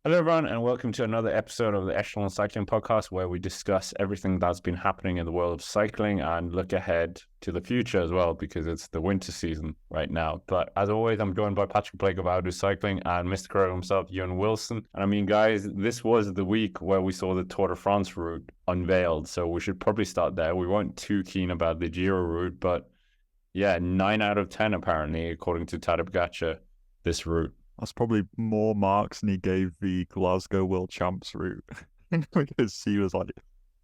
Hello, everyone, and welcome to another episode of the Echelon Cycling Podcast, where we discuss everything that's been happening in the world of cycling and look ahead to the future as well, because it's the winter season right now. But as always, I'm joined by Patrick Blake of Outdo Cycling and Mr. Crow himself, Ewan Wilson. And I mean, guys, this was the week where we saw the Tour de France route unveiled, so we should probably start there. We weren't too keen about the Giro route, but yeah, 9 out of 10 apparently, according to Tadej Pogačar, this route. That's probably more marks than he gave the Glasgow World Champs route because he was like,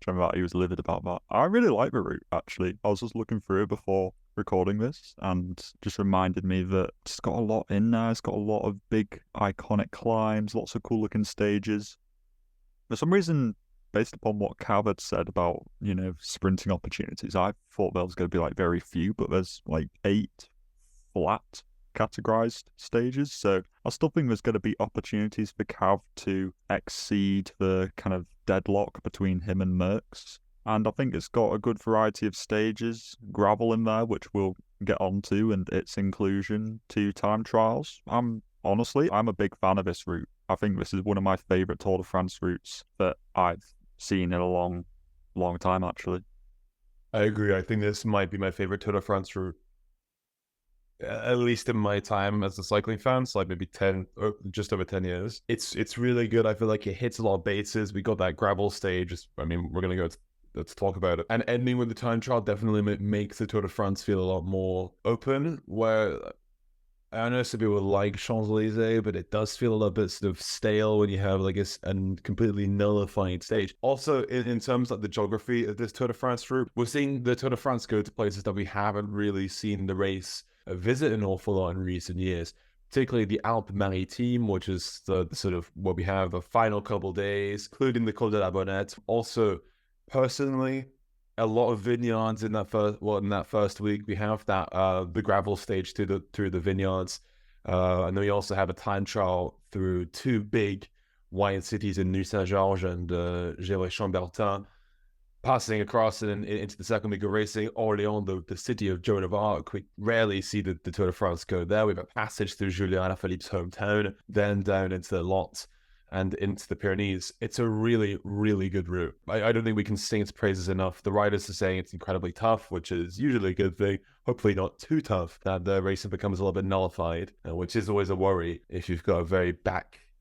he was livid about that. I really like the route, actually. I was just looking through it before recording this and just reminded me that it's got a lot in there. It's got a lot of big, iconic climbs, lots of cool looking stages. For some reason, based upon what Cav had said about, sprinting opportunities, I thought there was going to be like very few, but there's like 8 flat categorized stages, so I still think there's going to be opportunities for Cav to exceed the kind of deadlock between him and Merckx, and I think it's got a good variety of stages, gravel in there, which we'll get onto, and its inclusion to time trials. I'm a big fan of this route. I think this is one of my favorite Tour de France routes that I've seen in a long time, actually. I agree. I think this might be my favorite Tour de France route, at least in my time as a cycling fan, so like maybe 10 or just over 10 years. It's really good. I feel like it hits a lot of bases. We got that gravel stage. We're going to go let's talk about it. And ending with the time trial definitely makes the Tour de France feel a lot more open, where I know some people like Champs-Elysees, but it does feel a little bit sort of stale when you have like a completely nullified stage. Also, in terms of the geography of this Tour de France route, we're seeing the Tour de France go to places that we haven't really seen the race visit an awful lot in recent years, particularly the Alpes Maritimes, which is the sort of what we have the final couple days, including the Col de la Bonnette. Also, personally, a lot of vineyards in that first week. We have that the gravel stage through the vineyards, and then we also have a time trial through 2 big wine cities in Nuit Saint-Georges and Gévaudan-Chambertin. Passing across and into the second week of racing, Orléans, the city of Joan of Arc. We rarely see the Tour de France go there. We have a passage through Julien Alaphilippe's hometown, then down into the Lot and into the Pyrenees. It's a really, really good route. I don't think we can sing its praises enough. The riders are saying it's incredibly tough, which is usually a good thing. Hopefully not too tough, that the racing becomes a little bit nullified, which is always a worry if you've got a very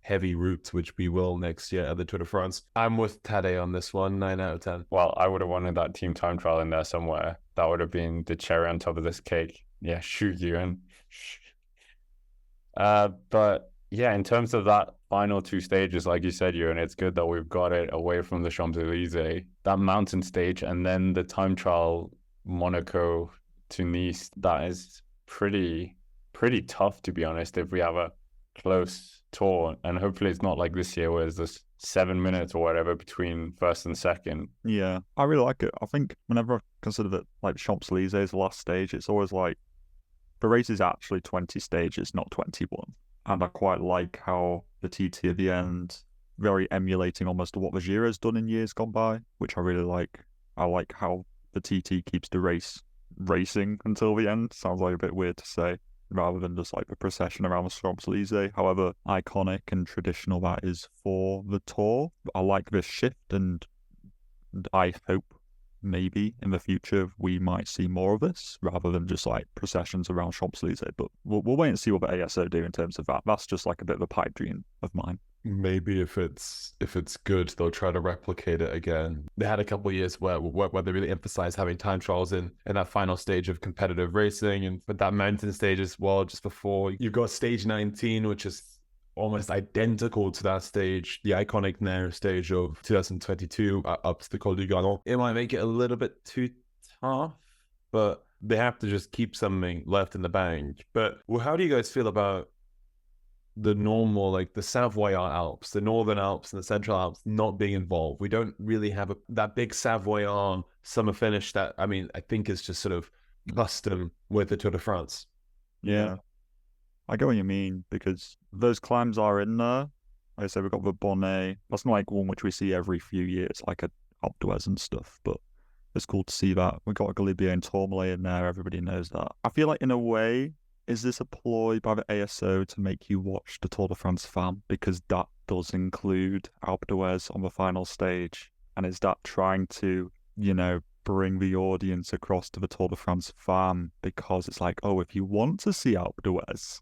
heavy route, which we will next year at the Tour de France. I'm with Tadej on this one, 9 out of 10. Well, I would have wanted that team time trial in there somewhere. That would have been the cherry on top of this cake. Yeah, shoot you in. But yeah, in terms of that final 2 stages, like you said, Ewan, it's good that we've got it away from the Champs-Elysees. That mountain stage and then the time trial Monaco to Nice, that is pretty tough, to be honest, if we have a close tour, and hopefully it's not like this year where there's 7 minutes or whatever between first and second. Yeah, I really like it. I think whenever I consider that like Champs-Elysees, the last stage, it's always like the race is actually 20 stages, not 21. And I quite like how the TT at the end, very emulating almost what the Giro's done in years gone by, which I really like. I like how the TT keeps the race racing until the end. Sounds like a bit weird to say, rather than just like the procession around the Champs-Elysees. However iconic and traditional that is for the Tour. I like this shift, and I hope maybe in the future we might see more of this rather than just like processions around Champs-Elysees. But we'll wait and see what the ASO do in terms of that. That's just like a bit of a pipe dream of mine. Maybe if it's good, they'll try to replicate it again. They had a couple of years where they really emphasized having time trials in that final stage of competitive racing, and with that mountain stage as well, just before. You've got stage 19, which is almost identical to that stage, the iconic Nairo stage of 2022 up to the Col du Granon. It might make it a little bit too tough, but they have to just keep something left in the bank. But how do you guys feel about the normal, like the Savoyard Alps, the Northern Alps and the Central Alps not being involved? We don't really have that big Savoyard summer finish that, I think is just sort of custom with the Tour de France. Yeah. I get what you mean, because those climbs are in there. Like I said, we've got the Bonnet. That's not like one which we see every few years, like at Alpe d'Huez and stuff, but it's cool to see that. We've got a Galibier and Tourmalet in there. Everybody knows that. I feel like in a way, is this a ploy by the ASO to make you watch the Tour de France fan? Because that does include Alpe d'Huez on the final stage? And is that trying to, bring the audience across to the Tour de France farm? Because it's like, oh, if you want to see Alpe d'Huez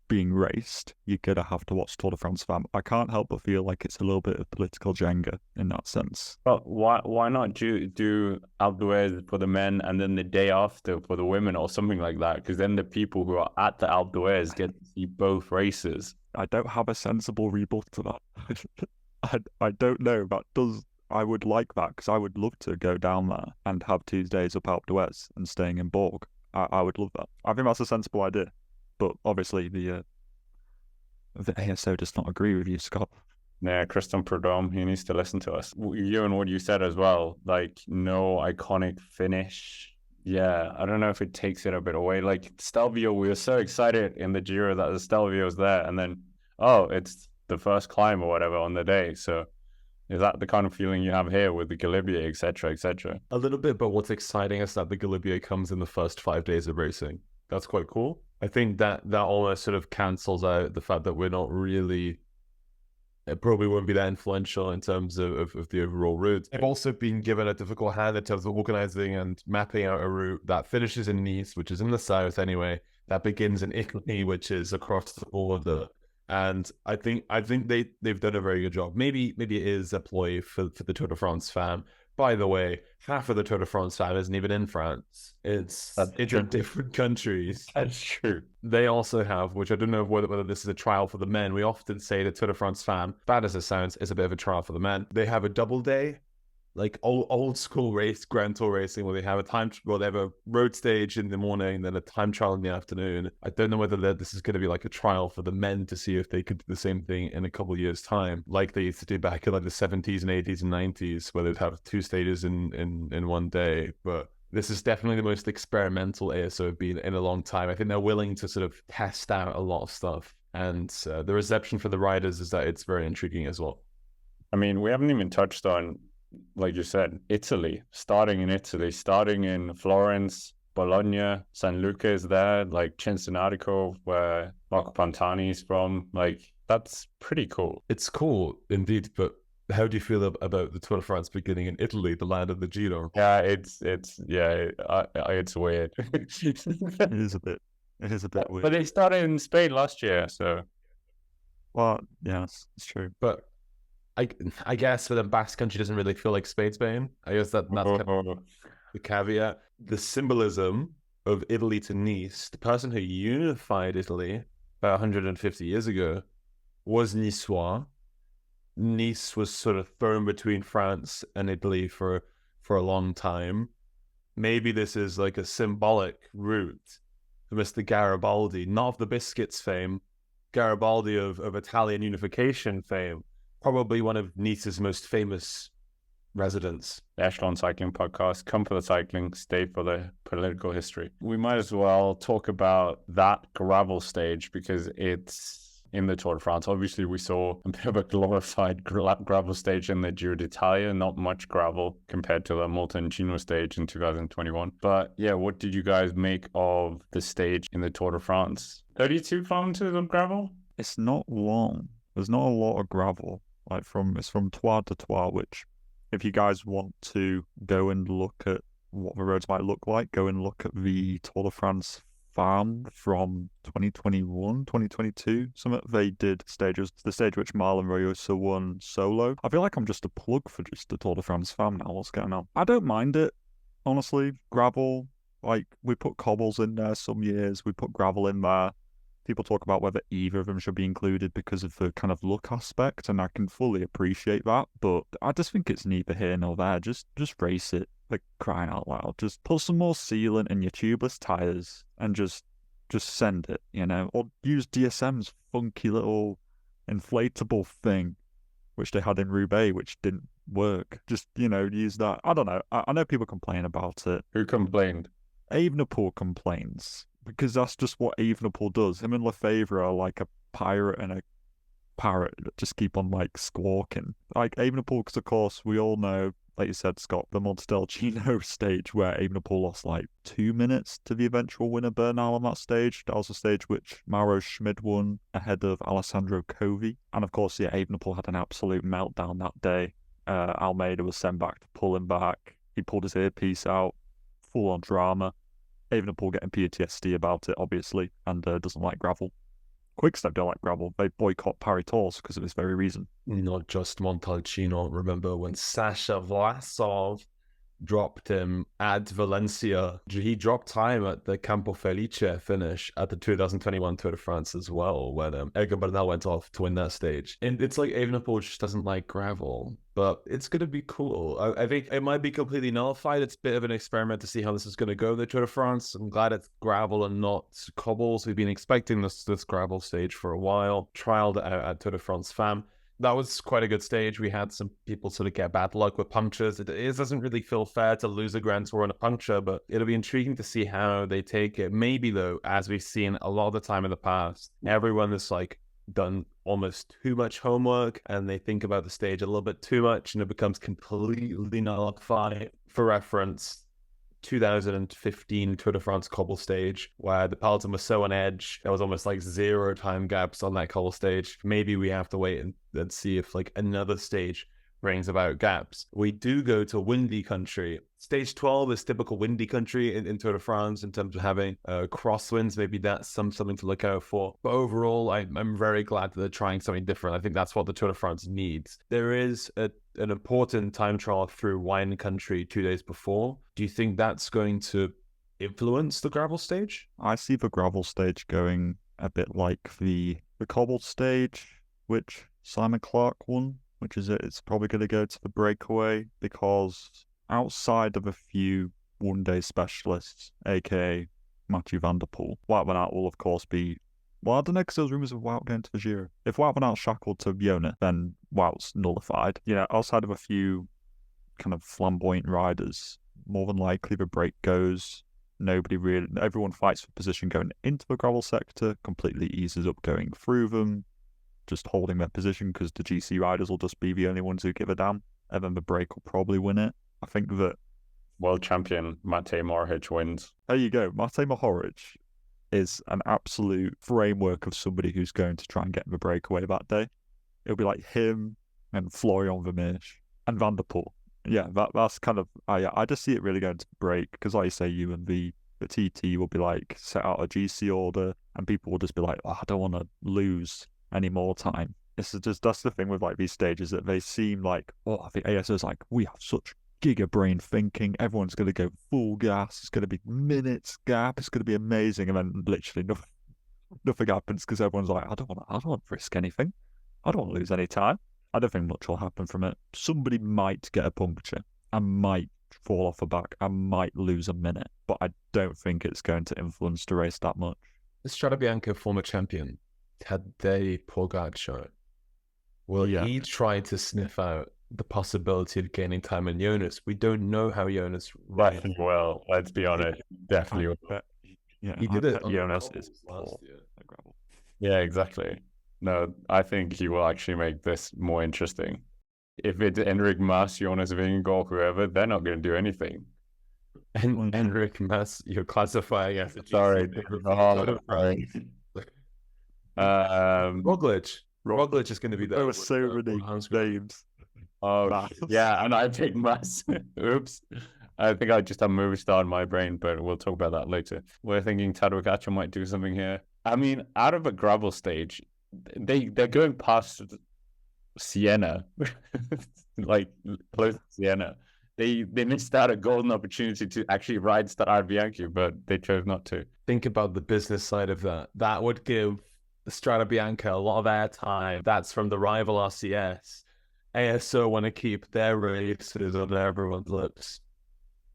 being raced, you're going to have to watch Tour de France fam. I can't help but feel like it's a little bit of political Jenga in that sense. But why not do Alpe d'Huez for the men and then the day after for the women or something like that? Because then the people who are at the Alpe d'Huez get to see both races. I don't have a sensible rebuttal to that. I don't know. I would like that because I would love to go down there and have 2 days up Alpe d'Huez and staying in Borg. I would love that. I think that's a sensible idea. But obviously the ASO does not agree with you, Scott. Yeah, Christian Prudhomme, he needs to listen to us. You and what you said as well, like no iconic finish. Yeah, I don't know if it takes it a bit away. Like Stelvio, we were so excited in the Giro that the Stelvio was there, and then, oh, it's the first climb or whatever on the day. So is that the kind of feeling you have here with the Galibier, et cetera, et cetera? A little bit, but what's exciting is that the Galibier comes in the first 5 days of racing. That's quite cool. I think that almost sort of cancels out the fact that we're not really, it probably won't be that influential in terms of the overall route. They've also been given a difficult hand in terms of organizing and mapping out a route that finishes in Nice, which is in the south anyway, that begins in Italy, which is across the border. And I think they've done a very good job. Maybe it is a ploy for the Tour de France fam. By the way, half of the Tour de France fam isn't even in France. It's in different countries. That's true. They also have, which I don't know whether this is a trial for the men. We often say the Tour de France fam, bad as it sounds, is a bit of a trial for the men. They have a double day, like old school race, Grand Tour racing, where they have they have a road stage in the morning, then a time trial in the afternoon. I don't know whether this is going to be like a trial for the men to see if they could do the same thing in a couple of years' time, like they used to do back in like the 70s and 80s and 90s, where they'd have 2 stages in one day. But this is definitely the most experimental ASO have been in a long time. I think they're willing to sort of test out a lot of stuff. And the reception for the riders is that it's very intriguing as well. I mean, we haven't even touched on, like you said, Italy, starting in Florence, Bologna, San Luca is there, like Cincinatico, where Marco Pantani is from. Like, that's pretty cool. It's cool, indeed, but how do you feel about the Tour de France beginning in Italy, the land of the Giro? Yeah, it's weird. It is a bit weird. But they started in Spain last year, so. Well, yeah, it's true. But I guess for the Basque Country doesn't really feel like Spain. I guess that's kind of the caveat. The symbolism of Italy to Nice, the person who unified Italy about 150 years ago was Niçois. Nice was sort of thrown between France and Italy for a long time. Maybe this is like a symbolic route for Mr. Garibaldi, not of the biscuits fame, Garibaldi of Italian unification fame. Probably one of Nice's most famous residents. The Echelon Cycling Podcast. Come for the cycling, stay for the political history. We might as well talk about that gravel stage because it's in the Tour de France. Obviously, we saw a bit of a glorified gravel stage in the Giro d'Italia. Not much gravel compared to the Montalcino stage in 2021. But yeah, what did you guys make of the stage in the Tour de France? 32 kilometers of gravel? It's not long. There's not a lot of gravel. It's from Tour to Tour, which if you guys want to go and look at what the roads might look like, go and look at the Tour de France farm from 2021, 2022. They did stages, the stage which Marlon Royosa won solo. I feel like I'm just a plug for just the Tour de France farm now. What's going on? I don't mind it, honestly. Gravel, we put cobbles in there some years, we put gravel in there. People talk about whether either of them should be included because of the kind of look aspect, and I can fully appreciate that, but I just think it's neither here nor there. Just race it, like crying out loud. Just put some more sealant in your tubeless tires and just send it, or use DSM's funky little inflatable thing, which they had in Roubaix, which didn't work. Just, use that. I don't know. I know people complain about it. Who complained? Evenepoel complains. Because that's just what Evenepoel does. Him and Lefebvre are like a pirate and a parrot that just keep on squawking. Evenepoel, because of course we all know like you said, Scott, the Montedelcino stage where Evenepoel lost like 2 minutes to the eventual winner Bernal on that stage. That was a stage which Mauro Schmid won ahead of Alessandro Covi. And of course, yeah, Evenepoel had an absolute meltdown that day. Almeida was sent back to pull him back. He pulled his earpiece out, full on drama. Evenepoel getting PTSD about it, obviously, and doesn't like gravel. Quickstep don't like gravel. They boycott Paris Tours because of this very reason. Not just Montalcino. Remember when Sasha Vlasov dropped him at Valencia? He dropped time at the Campo Felice finish at the 2021 Tour de France as well, when Egan Bernal went off to win that stage. And it's like Evenepoel just doesn't like gravel, but it's going to be cool. I think it might be completely nullified. It's a bit of an experiment to see how this is going to go, the Tour de France. I'm glad it's gravel and not cobbles. We've been expecting this gravel stage for a while. Trialed it out at Tour de France Femme. That was quite a good stage. We had some people sort of get bad luck with punctures. It doesn't really feel fair to lose a Grand Tour on a puncture, but it'll be intriguing to see how they take it. Maybe, though, as we've seen a lot of the time in the past, everyone is like done almost too much homework and they think about the stage a little bit too much and it becomes completely nullified. For reference, 2015 Tour de France cobble stage where the peloton was so on edge, there was almost like 0 time gaps on that cobble stage. Maybe we have to wait and see if like another stage brings about gaps. We do go to windy country. Stage 12 is typical windy country in Tour de France in terms of having crosswinds. Maybe that's something to look out for. But overall, I'm very glad that they're trying something different. I think that's what the Tour de France needs. There is an important time trial through wine country 2 days before. Do you think that's going to influence the gravel stage? I see the gravel stage going a bit like the cobble stage, which Simon Clark won, which is it's probably going to go to the breakaway because outside of a few one-day specialists, aka Mathieu van der Poel, Wout van Aert will of course be, well, I don't know, because there's rumours of Wout going to the Giro. If Wout van Aert's shackled to Jona, then Wout's nullified. You know, outside of a few kind of flamboyant riders, more than likely the break goes. Everyone fights for position going into the gravel sector, completely eases up going through them, just holding their position because the GC riders will just be the only ones who give a damn, and then the break will probably win it. I think that world champion Matej Mohoric wins. There you go. Matej Mohoric is an absolute framework of somebody who's going to try and get the breakaway that day. It'll be like him and Florian Vermeersch and Van der Poel. Yeah, that's kind of, I just see it really going to break because, like you say, you and the TT will be like set out a GC order and people will just be like, oh, I don't want to lose any more time. That's the thing with like these stages, that they seem like, I think ASO's like, we have such giga brain thinking, everyone's going to go full gas, it's going to be minutes gap, it's going to be amazing, and then literally nothing happens because everyone's like, I don't want to risk anything, I don't want to lose any time. I don't think much will happen from it. Somebody might get a puncture, I might fall off a back, I might lose a minute, but I don't think it's going to influence the race that much. The Strade Bianche former champion Tadej Pogačar, will he try to sniff out the possibility of gaining time in Jonas? We don't know how Jonas... Right, well, let's be honest, definitely. Yeah, he did it on Jonas is last year. Yeah, exactly. No, I think he will actually make this more interesting. If it's Enric Mas, Jonas Vingegaard, whoever, they're not going to do anything. And Enric Mas, you're classifying as a sorry. Roglic is going to be there. There were so many names. Oh, yeah, and I picked Mas. Oops. I think I just have Movistar in my brain, but we'll talk about that later. We're thinking Tadej Pogačar might do something here. I mean, out of a gravel stage, they're going past Siena, like close to Siena. They missed out a golden opportunity to actually ride Strade Bianche, but they chose not to. Think about the business side of that. That would give Strade Bianche a lot of airtime. That's from the rival RCS. ASO want to keep their races on everyone's lips.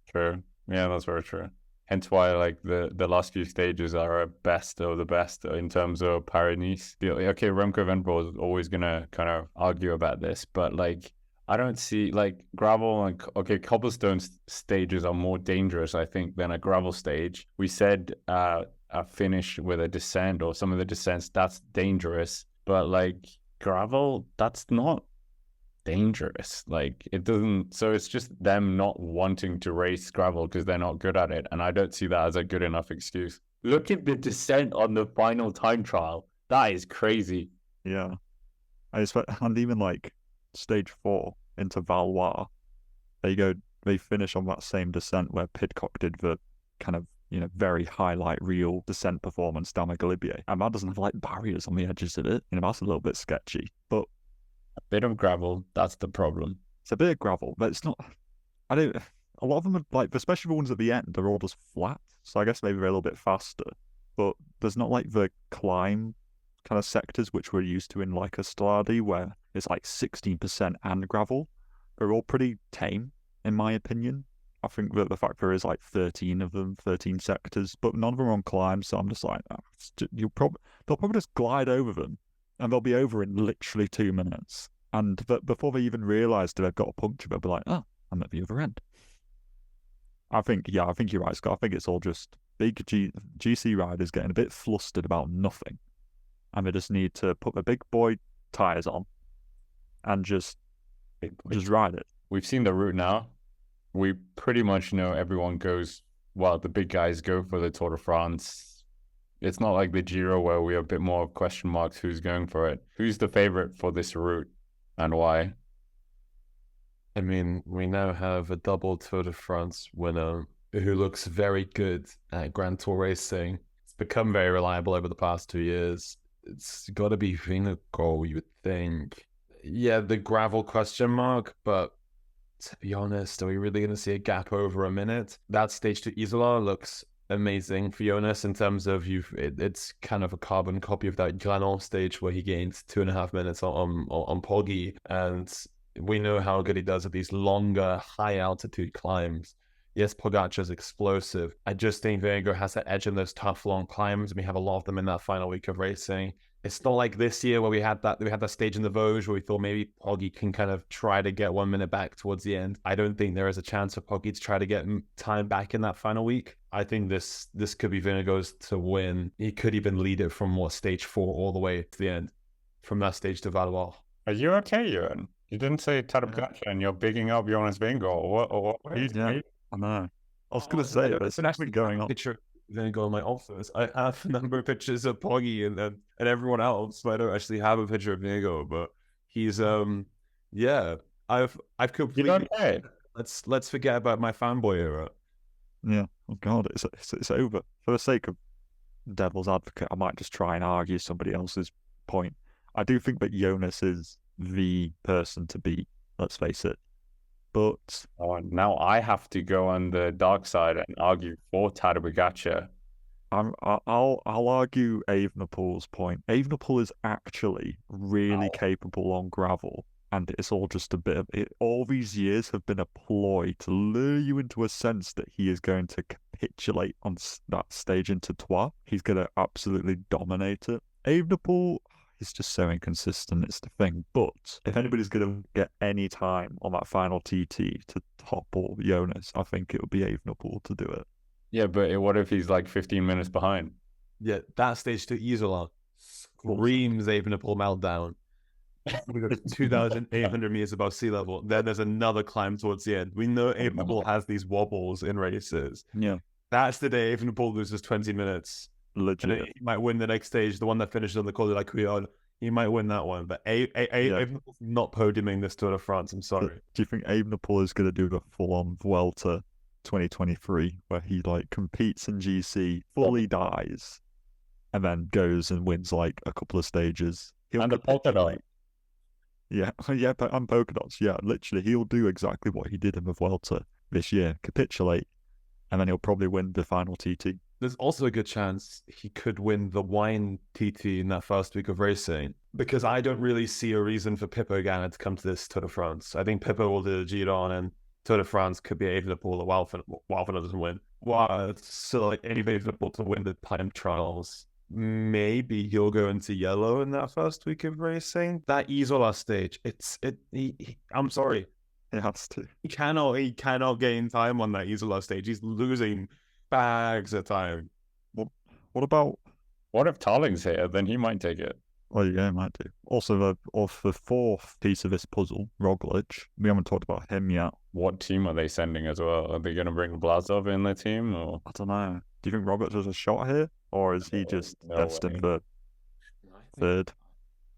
True. Yeah, that's very true. Hence why, like, the last few stages are a best of the best in terms of Paris-Nice. Okay, Remco Evenepoel is always going to kind of argue about this, but, like, I don't see, like, gravel and, okay, cobblestone stages are more dangerous, I think, than a gravel stage. We said a finish with a descent or some of the descents, that's dangerous. But, like, gravel, that's not dangerous. Like it doesn't. So it's just them not wanting to race gravel because they're not good at it, and I don't see that as a good enough excuse. Look at the descent on the final time trial. That is crazy. Yeah. And even like stage 4 into Valois, they finish on that same descent where Pidcock did the kind of, very highlight reel descent performance down the Galibier. And that doesn't have like barriers on the edges of it. That's a little bit sketchy. But a bit of gravel, that's the problem. It's a bit of gravel, but it's not. A lot of them are like, especially the ones at the end, they're all just flat. So I guess maybe they're a little bit faster. But there's not like the climb kind of sectors which we're used to in like a Strade where it's like 16% and gravel. They're all pretty tame, in my opinion. I think that the fact there is like 13 of them, 13 sectors, but none of them are on climbs. So I'm just like, they'll probably just glide over them, and they'll be over in literally 2 minutes. And before they even realise that they've got a puncture, they'll be like, oh, I'm at the other end. I think you're right, Scott. I think it's all just big GC riders getting a bit flustered about nothing. And they just need to put the big boy tyres on and just ride it. We've seen the route now. We pretty much know everyone goes, well, the big guys go for the Tour de France. It's not like the Giro where we have a bit more question marks who's going for it. Who's the favorite for this route and why? I mean, we now have a double Tour de France winner who looks very good at Grand Tour racing. It's become very reliable over the past 2 years. It's got to be Vingegaard, you would think. Yeah, the gravel question mark, but to be honest, are we really going to see a gap over a minute? That stage to Isola looks amazing for Jonas in terms of it's kind of a carbon copy of that Granon stage where he gains 2.5 minutes on Poggi, and we know how good he does at these longer, high altitude climbs. Yes, Pogacar's explosive. I just think Vingegaard has that edge in those tough, long climbs, and we have a lot of them in that final week of racing. It's not like this year where we had that stage in the Vosges where we thought maybe Poggi can kind of try to get 1 minute back towards the end. I don't think there is a chance for Poggi to try to get time back in that final week. I think this could be Vingegaard's to win. He could even lead it from stage 4 all the way to the end, from that stage to Valois. Are you okay, Ewan? You didn't say Pogacar and you're bigging up Jonas Vingegaard. What are you doing? I know. I was going to say, there's actually going on. Picture Vingegaard in my office. I have a number of pictures of Poggi and everyone else, but I don't actually have a picture of Vingegaard. But he's I've completely. You don't care. Let's forget about my fanboy era. Yeah. Oh God, it's over. For the sake of devil's advocate, I might just try and argue somebody else's point. I do think that Jonas is the person to beat. Let's face it. But now I have to go on the dark side and argue for Tadej Pogacar. I'll argue Evenepoel's point. Evenepoel is actually really capable on gravel, and it's all just a bit of it. All these years have been a ploy to lure you into a sense that he is going to capitulate on that stage into Troyes. He's going to absolutely dominate it. Evenepoel, he's just so inconsistent, it's the thing. But if anybody's going to get any time on that final TT to topple Jonas, I think it would be Evenepoel to do it. Yeah, but what if he's like 15 minutes behind? Yeah, that stage to Isola screams Evenepoel meltdown. We got 2,800 meters above sea level. Then there's another climb towards the end. We know Evenepoel has these wobbles in races. Yeah. That's the day Evenepoel loses 20 minutes. Legit. He might win the next stage, the one that finishes on the Col de la Couillade. He might win that one, but Evenepoel's not podiuming this Tour de France. I'm sorry. Do you think Evenepoel is going to do a full-on Vuelta 2023 where he like competes in GC, fully dies, and then goes and wins like a couple of stages? And the polka dot. Yeah, but and polka dots. Yeah, literally, he'll do exactly what he did in the Vuelta this year: capitulate, and then he'll probably win the final TT. There's also a good chance he could win the wine TT in that first week of racing, because I don't really see a reason for Pippo Ganna to come to this Tour de France. I think Pippo will do the Giro, and Tour de France could be Evenepoel or Wout doesn't win. So like any Evenepoel to win the time trials. Maybe he'll go into yellow in that first week of racing. That Isola stage, I'm sorry. He has to. He cannot gain time on that Isola stage. He's losing bags of time. What if Tarling's here? Then he might take it. Well, yeah, might do. Also, the fourth piece of this puzzle, Roglic. We haven't talked about him yet. What team are they sending as well? Are they going to bring Blazov in the team? Or I don't know. Do you think Roglic has a shot here? Or is he just no destined way. for third?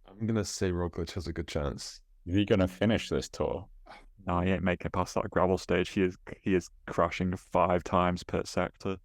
I'm gonna say Roglic has a good chance. Is he going to finish this tour? No, he ain't making it past that gravel stage. He is crashing 5 times per sector.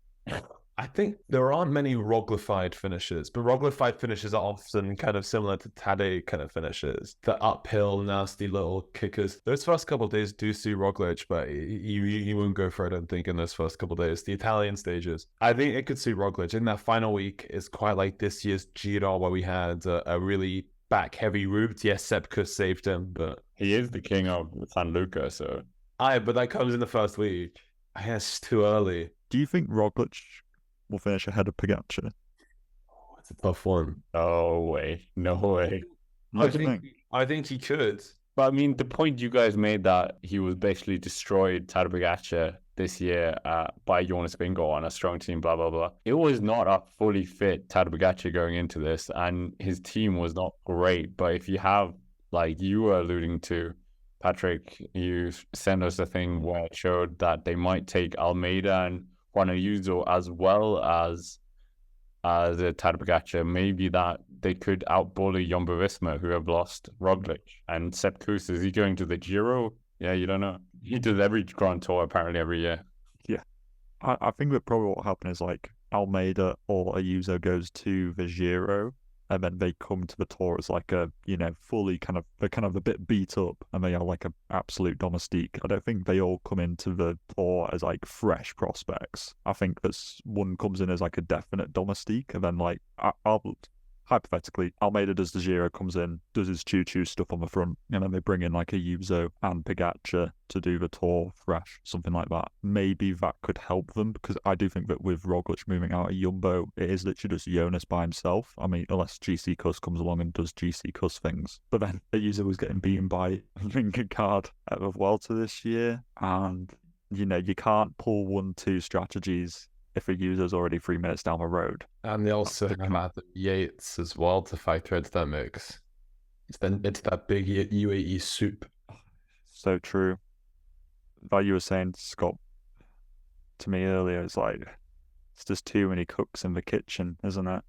I think there aren't many Roglified finishes, but Roglified finishes are often kind of similar to Tadej kind of finishes. The uphill, nasty little kickers. Those first couple of days do suit Roglic, but he won't go for it, I don't think, in those first couple of days. The Italian stages. I think it could suit Roglic. In that final week is quite like this year's Giro, where we had a really back-heavy route. Yes, Sepkus saved him, but... He is the king of San Luca, so... But that comes in the first week. I guess it's too early. Do you think Roglic will finish ahead of Pogacar? Oh, it's a tough one. No way. No way. I think he could. But I mean, the point you guys made that he was basically destroyed, Tadej Pogacar, this year by Jonas Vingegaard on a strong team, blah, blah, blah. It was not a fully fit Tadej Pogacar going into this, and his team was not great. But if you have, like you were alluding to, Patrick, you sent us a thing where it showed that they might take Almeida and Juan Ayuso as well as the Tadej Pogacar. Maybe that they could outbully Jumbo-Visma, who have lost Roglic. And Sepp Kuss, is he going to the Giro? Yeah, you don't know. He does every Grand Tour apparently every year. Yeah. I think that probably what will happen is like Almeida or Ayuso goes to the Giro, and then they come to the Tour as like a, fully they're kind of a bit beat up, and they are like an absolute domestique. I don't think they all come into the Tour as like fresh prospects. I think that one comes in as like a definite domestique, and then like hypothetically, Almeida does the Giro, comes in, does his choo-choo stuff on the front, and then they bring in like Ayuso and Pogacar to do the Tour fresh, something like that. Maybe that could help them, because I do think that with Roglic moving out of Jumbo, it is literally just Jonas by himself. I mean, unless GC Kuss comes along and does GC Kuss things. But then Ayuso was getting beaten by Vingegaard at the Vuelta this year, and, you can't pull 1-2 strategies if a user's already 3 minutes down the road. And they also have Adam Yates as well to factor into that mix. It's that big UAE soup. So true. Like you were saying, Scott, to me earlier, it's like, it's just too many cooks in the kitchen, isn't it?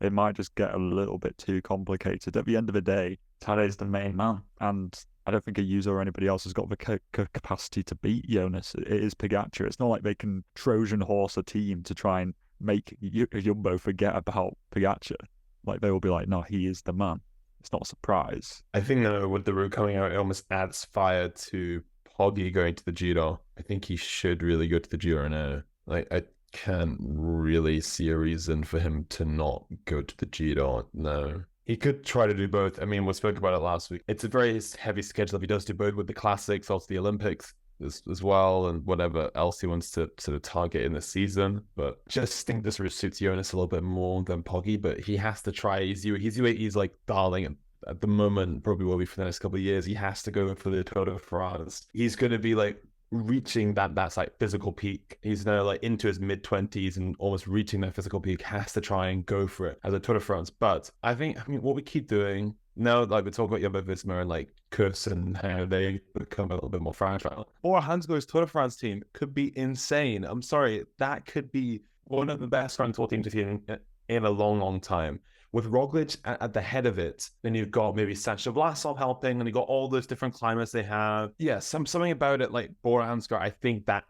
It might just get a little bit too complicated. At the end of the day, Tadej's the main man, and I don't think a user or anybody else has got the capacity to beat Jonas. It is Pogacar. It's not like they can Trojan horse a team to try and make Jumbo forget about Pogacar. Like, they will be like, no, he is the man. It's not a surprise. I think with the route coming out, it almost adds fire to Poggi going to the Giro. I think he should really go to the Giro now. Like, I can't really see a reason for him to not go to the Giro now. He could try to do both. I mean, we spoke about it last week. It's a very heavy schedule if he does do both, with the classics, also the Olympics as well, and whatever else he wants to sort of target in the season. But just think this suits Jonas a little bit more than Poggi, but he has to try. He's like darling at the moment, probably will be for the next couple of years. He has to go for the Tour de France. He's going to be like reaching that's like physical peak. He's now like into his mid-20s and almost reaching that physical peak. Has to try and go for it as a Tour de France. But I mean what we keep doing now, like we talk about Jumbo-Visma and like Kuss and how they become a little bit more fragile. Or Hansgrohe's Tour de France team could be insane. I'm sorry, that could be one of the best Grand Tour teams in a long, long time. With Roglic at the head of it, then you've got maybe Sacha Vlasov helping, and you've got all those different climbers they have. Yeah, something about it, like Bora Hansgrohe, I think Bora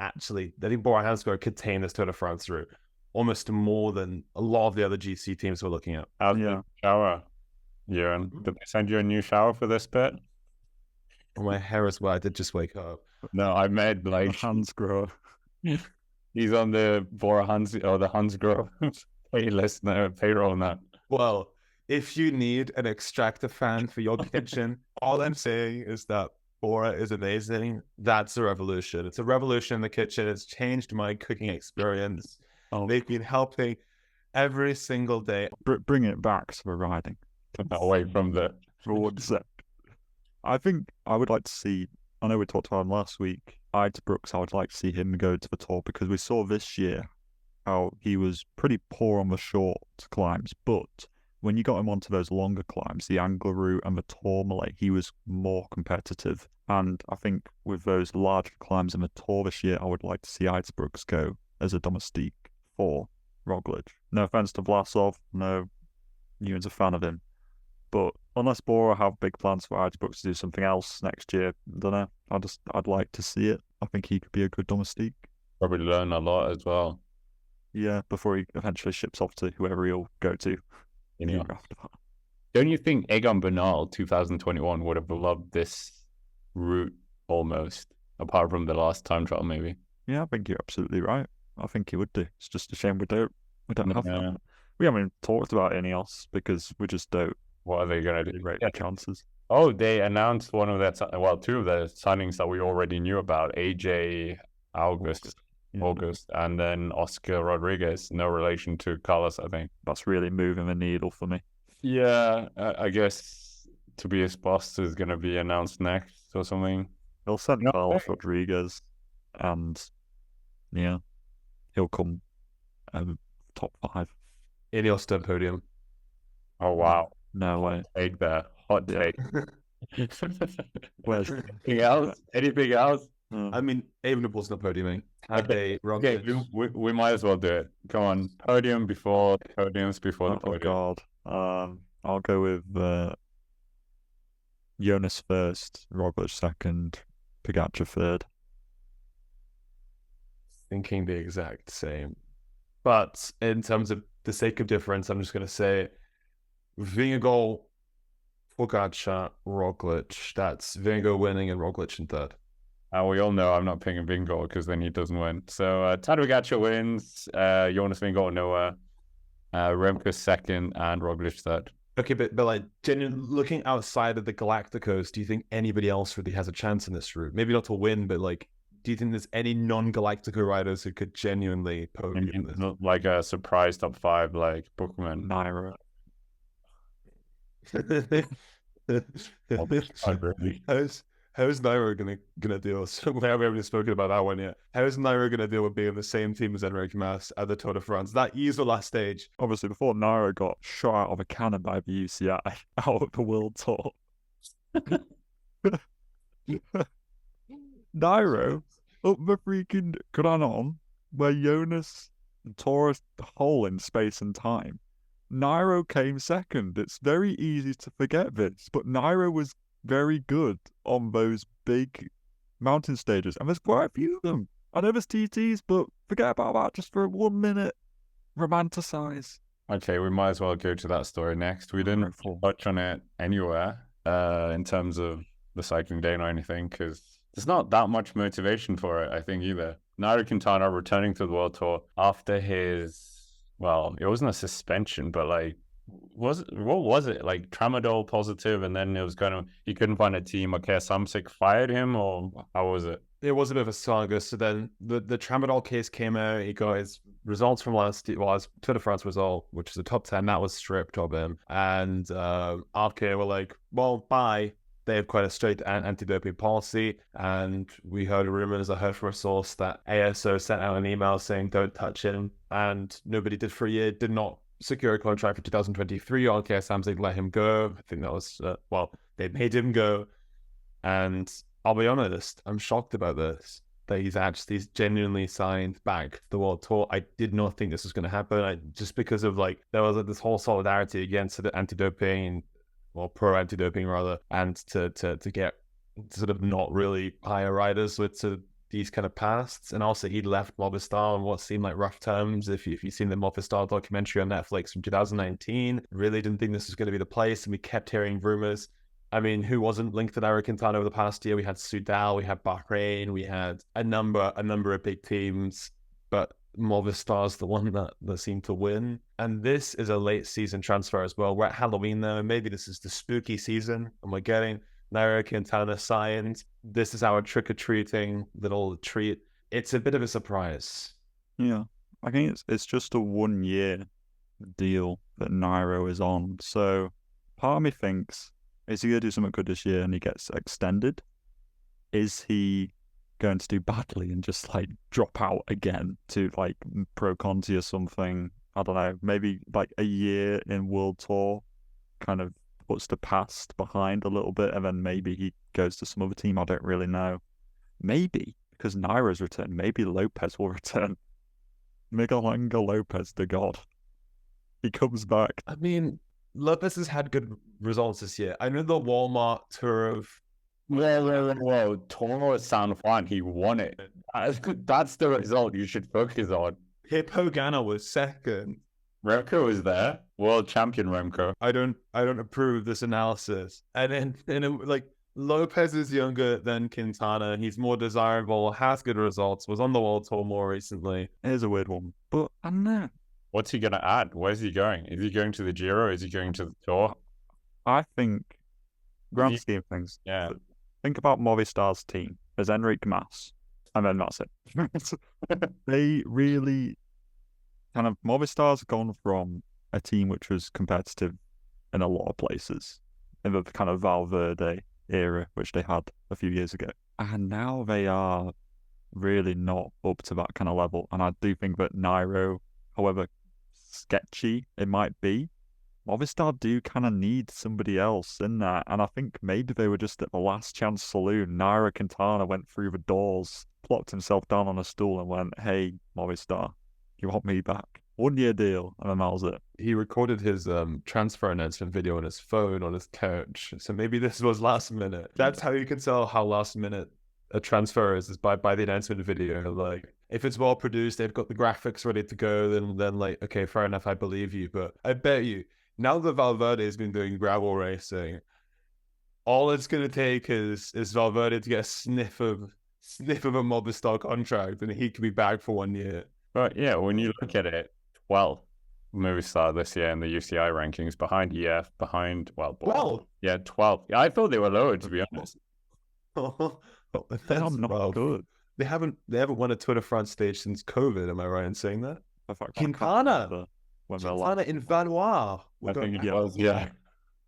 Hansgrohe could tame this Tour de France route almost more than a lot of the other GC teams we're looking at. Yeah. Shower. Yeah, did they send you a new shower for this bit? My hair as well. I did just wake up. No, I made like Hansgrohe. He's on the Bora Hansgrohe playlist now, payroll now. Well, if you need an extractor fan for your kitchen, all I'm saying is that Bora is amazing. That's a revolution. It's a revolution in the kitchen. It's changed my cooking experience. They've been helping every single day. Bring it back to the riding. Away from the forward set. I think I would like to see, I know we talked about him last week, Brooks, I would like to see him go to the Tour, because we saw this year how he was pretty poor on the short climbs, but when you got him onto those longer climbs, the Angler route and the Tourmalet, he was more competitive. And I think with those larger climbs in the Tour this year, I would like to see Eidsbruggs go as a domestique for Roglic. No offense to Vlasov, no, Ewan's a fan of him. But unless Bora have big plans for Eidsbruggs to do something else next year, I don't know. I'd like to see it. I think he could be a good domestique. Probably learn a lot as well. Yeah, before he eventually ships off to whoever he'll go to. You know. Don't you think Egan Bernal 2021 would have loved this route almost, apart from the last time trial maybe? Yeah, I think you're absolutely right. I think he would do. It's just a shame we don't have that. We haven't talked about Ineos because we just don't. What are they going to do? Rate the chances. Oh, they announced two of the signings that we already knew about. AJ August, and then Oscar Rodriguez. No relation to Carlos, I think. That's really moving the needle for me. Yeah, I guess Tobias Bost is going to be announced next or something. They'll send Carlos Rodriguez, and yeah, he'll come top 5. Ineos done podium. Oh, wow. No way. Take that. Hot take. Where's anything else? I mean, Evenepoel's not podiuming. Okay, we might as well do it. Come on, podiums before the podium. Oh God. I'll go with Jonas first, Roglic second, Pogačar third. Thinking the exact same, but in terms of the sake of difference, I'm just going to say Vingegaard, Pogačar, Roglic. That's Vingegaard winning and Roglic in third. We all know I'm not picking Vingegaard because then he doesn't win. So Tadej Pogačar wins, Jonas Vingegaard nowhere, Remco second, and Roglic third. Okay, but like, genuinely looking outside of the Galacticos, do you think anybody else really has a chance in this route? Maybe not to win, but like, do you think there's any non-Galactico riders who could genuinely podium this? Like a surprise top 5, like Bookman, Nairo. How's Nairo gonna deal? So we haven't even spoken about that one yet. How is Nairo gonna deal with being the same team as Enric Mas at the Tour de France? That is the last stage. Obviously, before Nairo got shot out of a cannon by the UCI out of the World Tour. Nairo up the freaking Granon, where Jonas tore a hole in space and time. Nairo came second. It's very easy to forget this, but Nairo was very good on those big mountain stages, and there's quite a few of them. I know there's TTs, but forget about that just for 1 minute. Romanticize. Okay, we might as well go to that story next. We didn't touch on it anywhere in terms of the cycling day or anything, because there's not that much motivation for it, I think, either. Nairo Quintana returning to the World Tour after his, well, it wasn't a suspension, but like, what was it? Like tramadol positive, and then it was he couldn't find a team. Okay, Samsic fired him, or how was it? It was a bit of a saga. So then the tramadol case came out. He got his results from last year, his Tour de France result, which is the top 10, that was stripped of him. And RK were like, well, bye. They have quite a strict anti-doping policy, and we heard rumors. I heard from a source that ASO sent out an email saying don't touch him, and nobody did for a year. Did not secure a contract for 2023. RK Samsic let him go. I think that was they made him go, and I'll be honest, I'm shocked about this. That he's genuinely signed back to the World Tour. I did not think this was going to happen. Just because of there was this whole solidarity against the anti-doping. Well, pro anti-doping rather, and to get sort of not really hire riders with these kind of pasts. And also he left Movistar on what seemed like rough terms. If you've seen the Movistar documentary on Netflix from 2019, really didn't think this was going to be the place, and we kept hearing rumors. I mean, who wasn't linked to Nairo Quintana over the past year? We had Soudal, we had Bahrain, we had a number of big teams, but Movistar's the one that seemed to win. And this is a late season transfer as well. We're at Halloween now, and maybe this is the spooky season, and we're getting Nairo Quintana signed. This is our trick-or-treating little treat. It's a bit of a surprise. Yeah, I think it's just a 1-year deal that Nairo is on. So part of me thinks, is he going to do something good this year and he gets extended? Is he going to do badly and just drop out again to Pro Conti or something? I don't know, maybe like a year in World Tour kind of puts the past behind a little bit, and then maybe he goes to some other team. I don't really know. Maybe because Nairo's returned, maybe Lopez will return. Miguel Angel Lopez, the god. He comes back. I mean, Lopez has had good results this year. I know the Walmart Tour of... Whoa. Tour San Juan, he won it. That's the result you should focus on. Hippo Ganna was second. Remco was there, world champion Remco. I don't approve this analysis. And then like Lopez is younger than Quintana. He's more desirable, has good results, was on the World Tour more recently. Here's a weird one, but I don't know. What's he going to add? Where's he going? Is he going to the Giro? Is he going to the Tour? I think, grand scheme of things, Yeah. think about Movistar's team. There's Enric Mas, and then that's it. They really kind of, Movistar's gone from a team which was competitive in a lot of places, in the kind of Valverde era, which they had a few years ago. And now they are really not up to that kind of level. And I do think that Nairo, however sketchy it might be, Movistar do kind of need somebody else in there. And I think maybe they were just at the last chance saloon. Nairo Quintana went through the doors, plopped himself down on a stool and went, "Hey, Movistar, you want me back? 1 year deal." And then that was it. He recorded his transfer announcement video on his phone on his couch. So maybe this was last minute. That's how you can tell how last minute a transfer is by the announcement video. Like, if it's well produced, they've got the graphics ready to go, then like, okay, fair enough, I believe you. But I bet you, now that Valverde has been doing gravel racing, all it's gonna take is Valverde to get a sniff of a Movistar contract, and he could be back for 1 year. But yeah, when you look at it, 12th Movistar this year in the UCI rankings, behind EF, behind, well, 12? Yeah, 12th. Yeah, I thought they were lower, to be honest. They're not good. They haven't won a Tour de France stage since COVID. Am I right in saying that? In fact, Quintana in Valois. I think it was, yeah.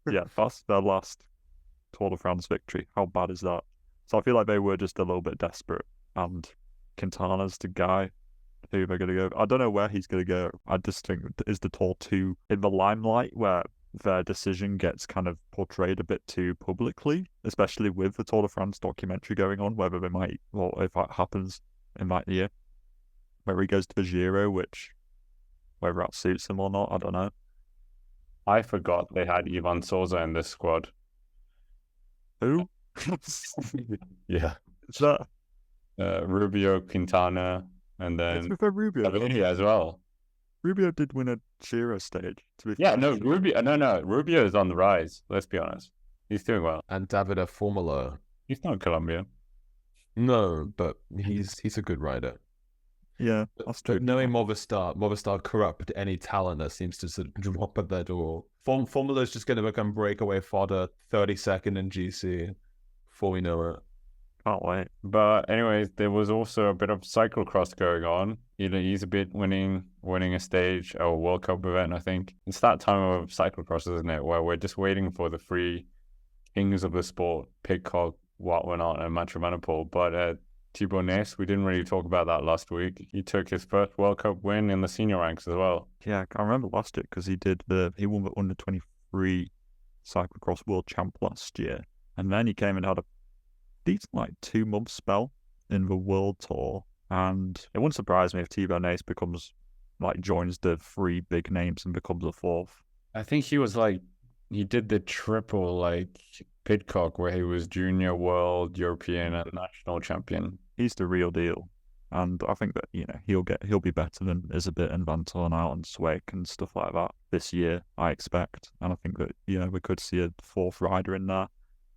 Yeah, that's their last Tour de France victory. How bad is that? So I feel like they were just a little bit desperate, and Quintana's the guy who they're going to go. I don't know where he's going to go. I just think, is the Tour too in the limelight where their decision gets kind of portrayed a bit too publicly, especially with the Tour de France documentary going on, whether they might, well, if that happens in that year, where he goes to the Giro, which, whether that suits him or not, I don't know. I forgot they had Ivan Souza in this squad. Who? Yeah. Is that? Rubio, Quintana, and then It's with Rubio. Gaviria as well. Rubio did win a Giro stage. To be Yeah, fair. no, Rubio is on the rise. Let's be honest. He's doing well. And Davide Formula. He's not Colombian. No, but he's a good rider. Yeah, that's true. But knowing Movistar corrupt any talent that seems to sort of drop at their door. Formula is just going to become breakaway fodder, 32nd in GC before we know it. Can't wait. But anyways, there was also a bit of cyclocross going on. He's a bit winning a stage or a World Cup event, I think. It's that time of cyclocross, isn't it? Where we're just waiting for the three kings of the sport, Pidcock, Wout van Aert, and Mathieu van der Poel. But Thibaut Nys, we didn't really talk about that last week. He took his first World Cup win in the senior ranks as well. Yeah, I remember last year because he won the under 23 cyclocross world champ last year, and then he came and had a decent 2-month spell in the World Tour, and it wouldn't surprise me if Thibaut Nys joins the three big names and becomes a fourth. I think he did the triple Pidcock, where he was junior, world, European, and national champion. He's the real deal, and I think that he'll be better than Isabit and Van Tornhout and Swick and stuff like that this year, I expect. And I think that we could see a fourth rider in there,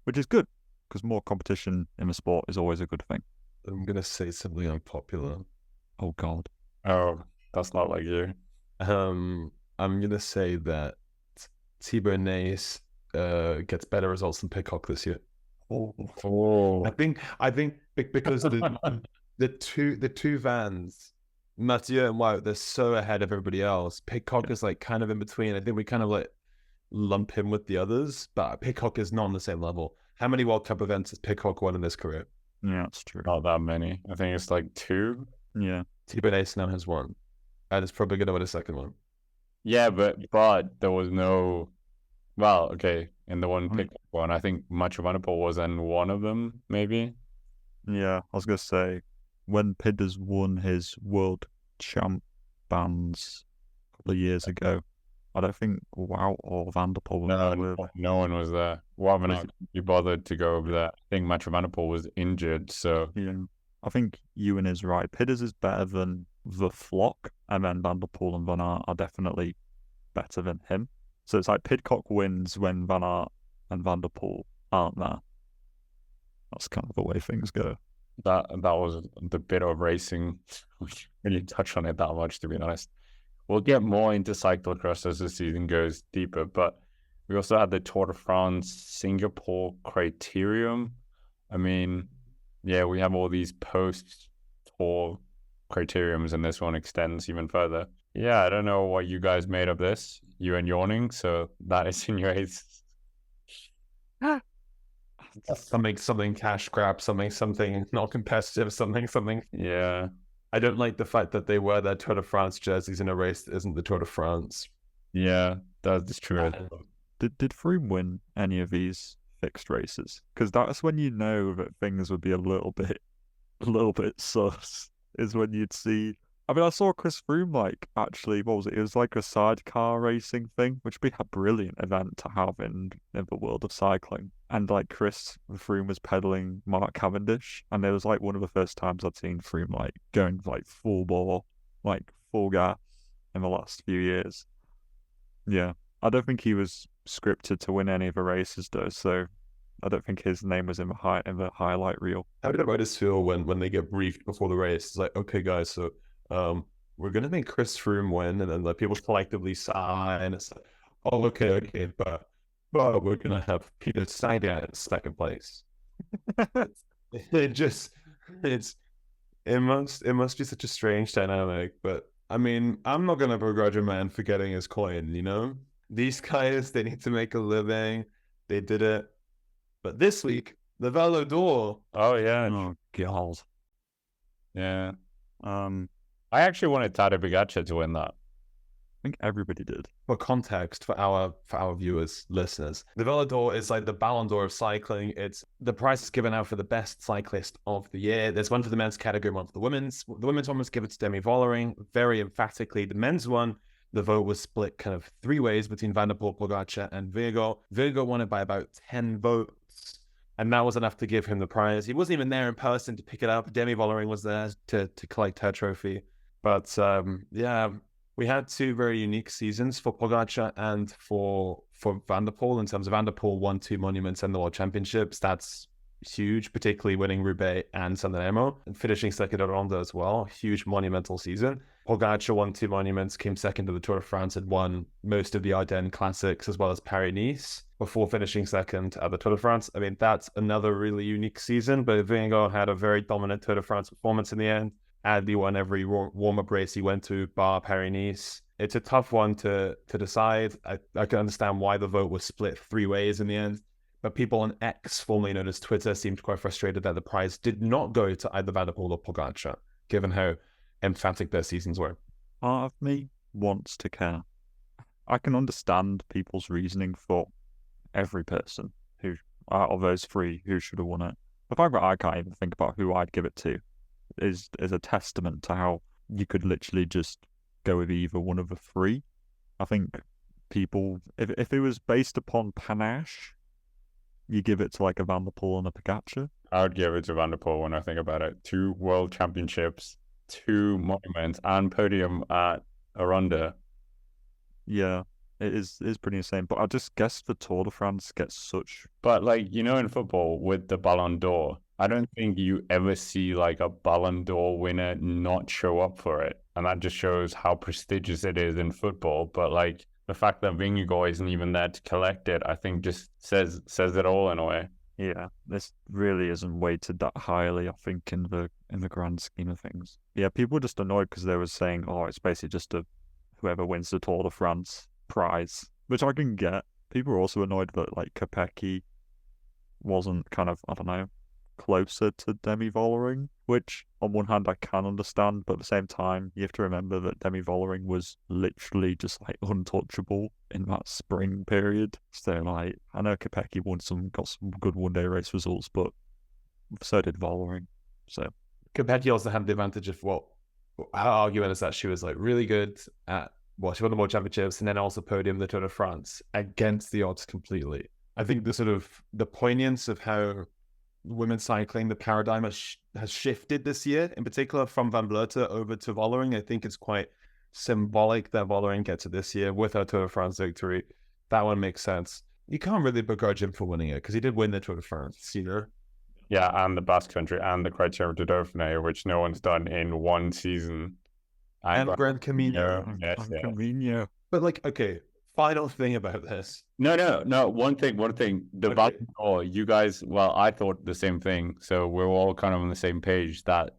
which is good because more competition in the sport is always a good thing. I'm gonna say something unpopular. Oh God! Oh, that's not like you. I'm gonna say that Thibaut Nys gets better results than Pidcock this year. Oh. I think because the two vans, Mathieu and Wout, they're so ahead of everybody else. Pidcock is kind of in between. I think we kind of lump him with the others, but Pidcock is not on the same level. How many World Cup events has Pidcock won in his career? Yeah, that's true. Not that many. I think it's 2. Yeah. Thibaut Nys now has one, and is probably going to win a second one. Yeah, but there was no. Well, okay, in the one pick one, I think Mathieu van der Poel was in one of them, maybe. Yeah, I was gonna say when Pidders won his world champ bands a couple of years ago, I don't think Wout or Van der Poel No, were. no one was there. Wout van Aert, you bothered to go over there. I think Mathieu van der Poel was injured, so Yeah, I think Ewan is right. Pidders is better than the flock, and then Van der Poel and Van Aert are definitely better than him. So it's like Pidcock wins when Van Aert and Van der Poel aren't there. That's kind of the way things go. that was the bit of racing. We didn't really touch on it that much, to be honest. We'll get more into cyclocross as the season goes deeper, but we also had the Tour de France Singapore Criterium. I mean, yeah, we have all these post-tour criteriums, and this one extends even further. Yeah, I don't know what you guys made of this. You and yawning, so that insinuates something cash grab, something not competitive, something. Yeah, I don't like the fact that they wear their Tour de France jerseys in a race that isn't the Tour de France. yeah, that's true. Did Froome win any of these fixed races? Because that's when you know that things would be a little bit sus. Is when you'd see. I mean, I saw Chris Froome actually. What was it? It was like a sidecar racing thing, which would be a brilliant event to have in the world of cycling. And Chris Froome was pedaling Mark Cavendish, and it was one of the first times I'd seen Froome going full bore, full gas in the last few years. Yeah, I don't think he was scripted to win any of the races though, so I don't think his name was in the highlight reel. How did riders feel when they get briefed before the race? It's like, okay, guys, so we're gonna make Chris Froome win, and then people collectively sigh, and it's like, oh, okay, but we're gonna have Peter Sagan in second place. It must be such a strange dynamic, but I mean, I'm not gonna begrudge a man for getting his coin, you know? These guys, they need to make a living. They did it. But this week, the Velo d'Or. Oh yeah. Oh god. Yeah. I actually wanted Tadej Pogačar to win that. I think everybody did. For context, for our viewers, listeners, the Velo d'Or is like the Ballon d'Or of cycling. It's the prize is given out for the best cyclist of the year. There's one for the men's category, one for the women's. The women's one was given to Demi Vollering, very emphatically. The men's one, the vote was split kind of three ways between Van der Poel, Pogačar, and Virgo. Virgo won it by about 10 votes, and that was enough to give him the prize. He wasn't even there in person to pick it up. Demi Vollering was there to collect her trophy. But yeah, we had two very unique seasons for Pogačar and for Van der Poel. In terms of Van der Poel, won 2 monuments and the World Championships. That's huge, particularly winning Roubaix and Sanremo and finishing second at Ronde as well. Huge monumental season. Pogačar won 2 monuments, came second to the Tour de France, and won most of the Ardennes Classics as well as Paris-Nice before finishing second at the Tour de France. I mean, that's another really unique season, but Vingegaard had a very dominant Tour de France performance in the end. Adley won every warm-up race he went to, bar Paris-Nice. It's a tough one to decide. I can understand why the vote was split 3 ways in the end. But people on X, formerly known as Twitter, seemed quite frustrated that the prize did not go to either Van der Poel or Pogačar, given how emphatic their seasons were. Part of me wants to care. I can understand people's reasoning for every person who, out of those 3, who should have won it. The fact that I can't even think about who I'd give it to is a testament to how you could literally just go with either one of the 3. I think people, if it was based upon panache, you give it to a Van der Poel and a Pogačar. I would give it to Van der Poel when I think about it. 2 world championships, 2 monuments, and podium at a Ronde. Yeah, it is pretty insane. But I just guess the Tour de France gets such. But in football with the Ballon d'Or, I don't think you ever see a Ballon d'Or winner not show up for it, and that just shows how prestigious it is in football. But the fact that Vingegaard isn't even there to collect it, I think just says it all in a way. Yeah, this really isn't weighted that highly, I think, in the grand scheme of things. Yeah, people were just annoyed because they were saying, oh, it's basically just whoever wins the Tour de France prize, which I can get. People were also annoyed that Kopecky wasn't kind of, I don't know, closer to Demi Vollering, which on one hand I can understand, but at the same time, you have to remember that Demi Vollering was literally just like untouchable in that spring period. So like, I know Kopecky got some good one-day race results, but so did Vollering. So Kopecky also had the advantage of our argument is that she was like really good at, well, she won the World Championships and then also podiumed the Tour de France against the odds completely. I think the poignance of how women's cycling, the paradigm has shifted this year, in particular from Van Vleuten over to Vollering. I think it's quite symbolic that Vollering gets it this year with her Tour de France victory. That one makes sense. You can't really begrudge him for winning it because he did win the Tour de France, you know? Yeah, and the Basque Country and the Criterium de Dauphiné, which no one's done in one season. And Grand Camino. Yes. Camino. But like, okay, final thing about this. No. One thing. The Basque Tour, you guys, well, I thought the same thing. So we're all kind of on the same page that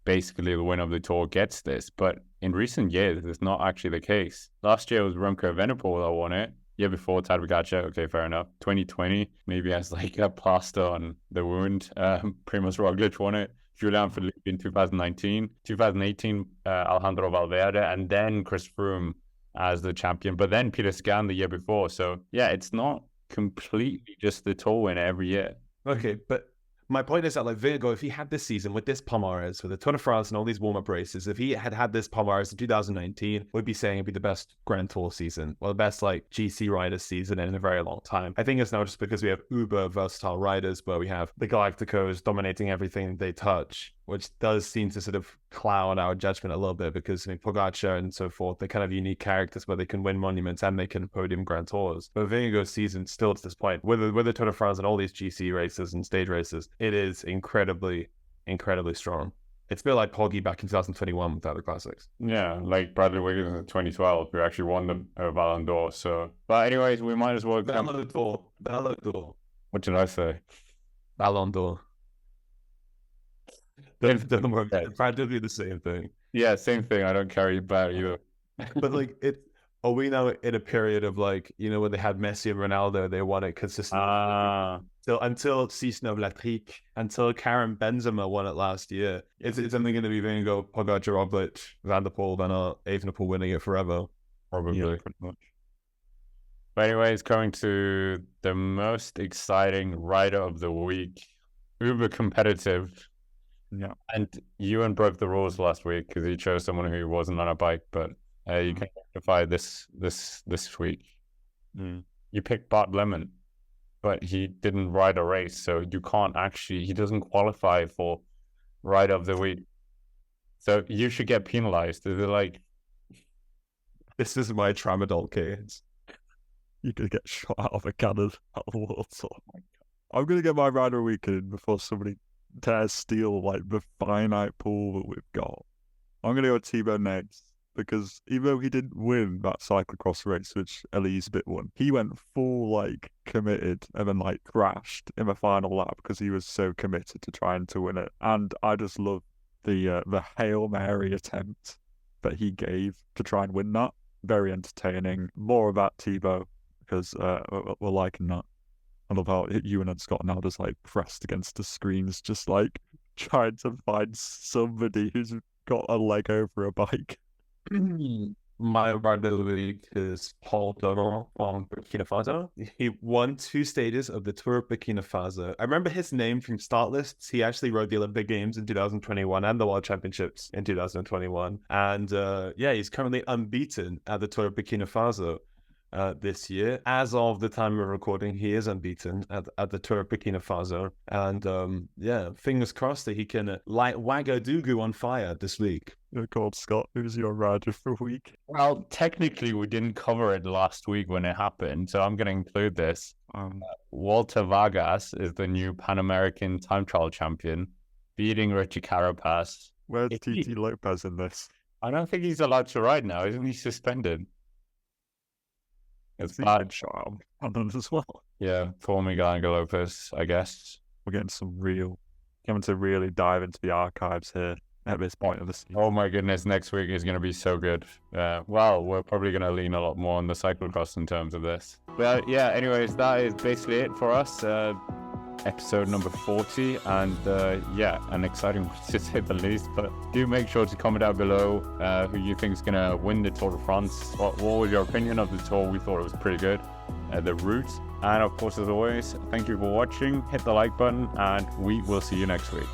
basically the winner of the Tour gets this. But in recent years, it's not actually the case. Last year it was Remco Evenepoel that won it. Year before, Tadej Pogačar. Okay, fair enough. 2020, maybe as like a plaster on the wound. Primož Roglic won it. Julian Philippe in 2019. 2018, Alejandro Valverde. And then Chris Froome as the champion. But then Peter Sagan the year before. So, yeah, it's not completely just the Tour winner every year. Okay, but my point is that like Virgo, if he had this season with this palmarès, with the Tour de France and all these warm-up races, if he had this palmarès in 2019, we'd be saying it'd be the best Grand Tour season, or the best like GC riders season in a very long time. I think it's not just because we have uber versatile riders, but we have the Galacticos dominating everything they touch, which does seem to sort of cloud our judgment a little bit because, I mean, Pogačar and so forth, they're kind of unique characters where they can win monuments and they can podium Grand Tours. But Vingegaard's season, still to this point, with the Tour de France and all these GC races and stage races, it is incredibly, incredibly strong. It's a bit like Poggi back in 2021 without the classics. Yeah, like Bradley Wiggins in 2012, who actually won the Ballon d'Or. So, but anyways, we might as well. Ballon d'Or. What did I say? Ballon d'Or. Don't worry, it's practically the same thing. Yeah, same thing. I don't care about either. But like, are we now in a period of like, you know, when they had Messi and Ronaldo, they won it consistently. So until Season of Latrique, until Karim Benzema won it last year, it's only going to be Vingegaard, Pogačar, Roglic, Van der Poel, Van Aert, Evenepoel winning it forever. Probably. Yeah, pretty much. But anyways, going to the most exciting rider of the week, uber competitive. Yeah. And Ewan broke the rules last week because he chose someone who wasn't on a bike, but you can rectify this week. You picked Bart Lemon, but he didn't ride a race, so you can't actually, he doesn't qualify for rider of the week. So you should get penalized. Is it like, this is my tramadol case. You could get shot out of a cannon out of the World Tour. Oh my God. I'm going to get my rider of the week in before somebody tears steal like the finite pool that we've got. I'm going to go with Thibaut next because even though he didn't win that cyclocross race, which Elise Bit won, he went full like committed and then like crashed in the final lap because he was so committed to trying to win it. And I just love the Hail Mary attempt that he gave to try and win that. Very entertaining. More of that, Thibaut, because we're liking that. I love how Ewan and Scott now just like pressed against the screens, just like trying to find somebody who's got a leg over a bike. My rider of the week is Paul Donald from Burkina Faso. He won 2 stages of the Tour of Burkina Faso. I remember his name from start lists. He actually rode the Olympic Games in 2021 and the World Championships in 2021. And he's currently unbeaten at the Tour of Burkina Faso. This year. As of the time we're recording, he is unbeaten at the Tour of Burkina Faso. And fingers crossed that he can light Ouagadougou on fire this week. You're called Scott. Who's your rider for a week? Well, technically we didn't cover it last week when it happened, so I'm going to include this. Walter Vargas is the new Pan American time trial champion, beating Richie Carapaz. Where's Titi Lopez in this? I don't think he's allowed to ride now. Isn't he suspended? It's bad. Shot out as well. Yeah, poor Miguel Angel Lopez, I guess. We're getting coming to really dive into the archives here at this point of the season. Oh my goodness, next week is going to be so good. Well, we're probably going to lean a lot more on the cyclocross in terms of this. But yeah, anyways, that is basically it for us. episode number 40, and an exciting one to say the least. But do make sure to comment down below who you think is going to win the Tour de France. What was your opinion of the Tour? We thought it was pretty good, the route. And of course, as always, thank you for watching. Hit the like button, and we will see you next week.